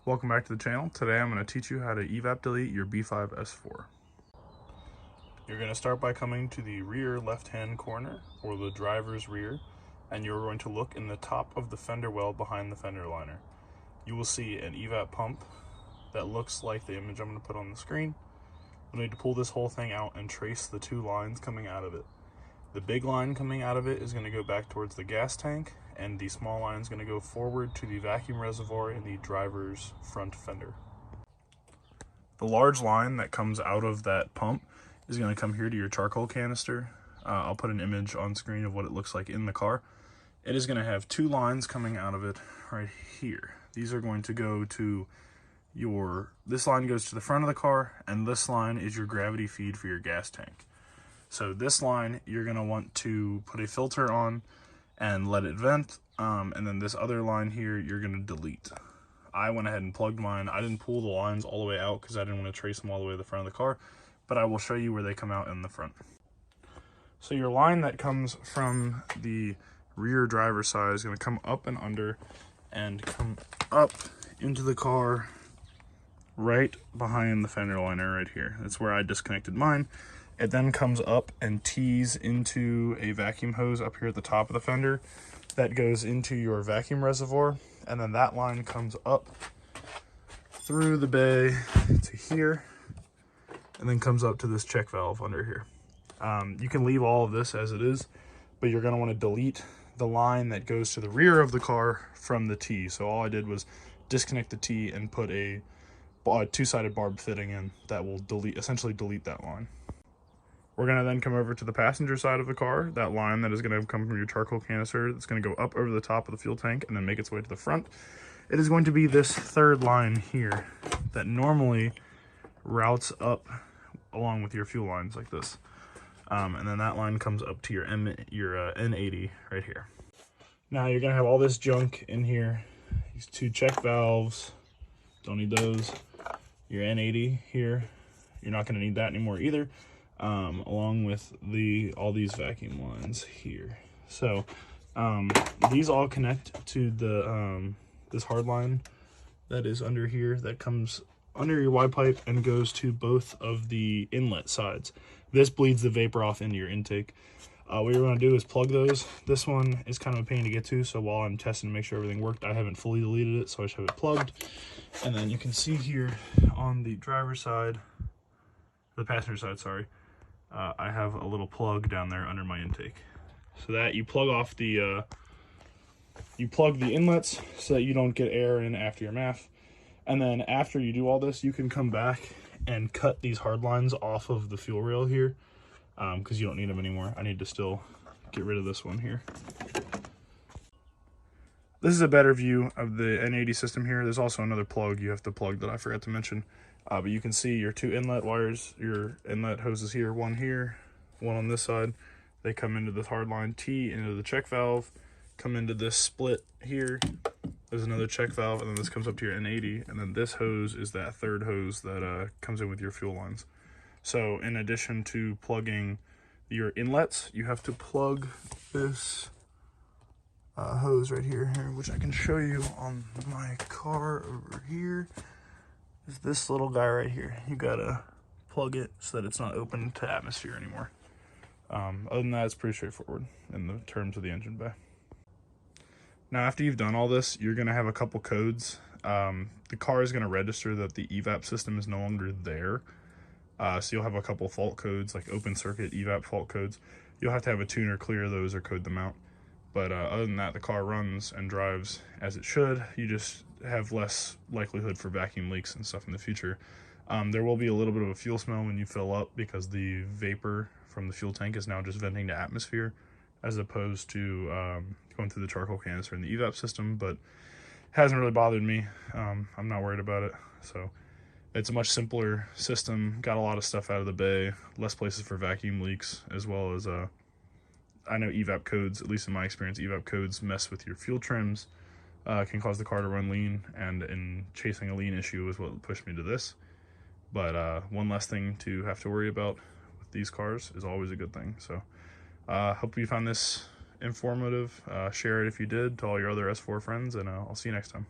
Welcome back to the channel. Today I'm going to teach you how to evap delete your B5 S4. You're going to start by coming to the rear left-hand corner, or the driver's rear, and you're going to look in the top of the fender well behind the fender liner. You will see an evap pump that looks like the image I'm going to put on the screen. You'll need to pull this whole thing out and trace the two lines coming out of it. The big line coming out of it is going to go back towards the gas tank, and the small line is going to go forward to the vacuum reservoir in the driver's front fender. The large line that comes out of that pump is going to come here to your charcoal canister. I'll put an image on screen of what it looks like in the car. It is going to have two lines coming out of it right here. These are going to go to this line goes to the front of the car, and this line is your gravity feed for your gas tank. So this line, you're going to want to put a filter on and let it vent, and then this other line here, you're going to delete. I went ahead and plugged mine. I didn't pull the lines all the way out because I didn't want to trace them all the way to the front of the car, but I will show you where they come out in the front. So your line that comes from the rear driver's side is going to come up and under and come up into the car right behind the fender liner right here. That's where I disconnected mine. It then comes up and tees into a vacuum hose up here at the top of the fender that goes into your vacuum reservoir, and then that line comes up through the bay to here and then comes up to this check valve under here. You can leave all of this as it is, but you're going to want to delete the line that goes to the rear of the car from the T. So all I did was disconnect the T and put a two-sided barb fitting in that will essentially delete that line. We're going to then come over to the passenger side of the car. That line that is going to come from your charcoal canister, it's going to go up over the top of the fuel tank and then make its way to the front. It is going to be this third line here that normally routes up along with your fuel lines like this. And then that line comes up to your N80 right here. Now you're going to have all this junk in here. These two check valves, don't need those. Your N80 here, you're not going to need that anymore either. Along with all these vacuum lines here. So these all connect to the this hard line that is under here that comes under your Y pipe and goes to both of the inlet sides. This bleeds the vapor off into your intake. What you're going to do is plug those. This one is kind of a pain to get to, so while I'm testing to make sure everything worked, I haven't fully deleted it, so I just have it plugged. And then you can see here on the driver's side, the passenger side, sorry, I have a little plug down there under my intake. So that you plug off the inlets so that you don't get air in after your MAF. And then after you do all this, you can come back and cut these hard lines off of the fuel rail here, because you don't need them anymore. I need to still get rid of this one here. This is a better view of the N80 system here. There's also another plug you have to plug that I forgot to mention. But you can see your two inlet wires, your inlet hoses here, one on this side. They come into this hard line T, into the check valve, come into this split here. There's another check valve, and then this comes up to your N80, and then this hose is that third hose that comes in with your fuel lines. So in addition to plugging your inlets, you have to plug this hose right here, which I can show you on my car over here. Is this little guy right here. You gotta plug it so that it's not open to atmosphere anymore. Other than that, it's pretty straightforward in the terms of the engine bay. Now, after you've done all this, you're gonna have a couple codes. The car is gonna register that the evap system is no longer there. So you'll have a couple fault codes, like open circuit evap fault codes. You'll have to have a tuner clear those or code them out. But other than that, the car runs and drives as it should. You just have less likelihood for vacuum leaks and stuff in the future. There will be a little bit of a fuel smell when you fill up because the vapor from the fuel tank is now just venting to atmosphere as opposed to going through the charcoal canister in the evap system, but it hasn't really bothered me. I'm not worried about it. So it's a much simpler system, got a lot of stuff out of the bay, less places for vacuum leaks, as well as I know evap codes, at least in my experience, evap codes mess with your fuel trims, can cause the car to run lean, and in chasing a lean issue is what pushed me to this. But one less thing to have to worry about with these cars is always a good thing. So hope you found this informative. Share it if you did to all your other S4 friends, and I'll see you next time.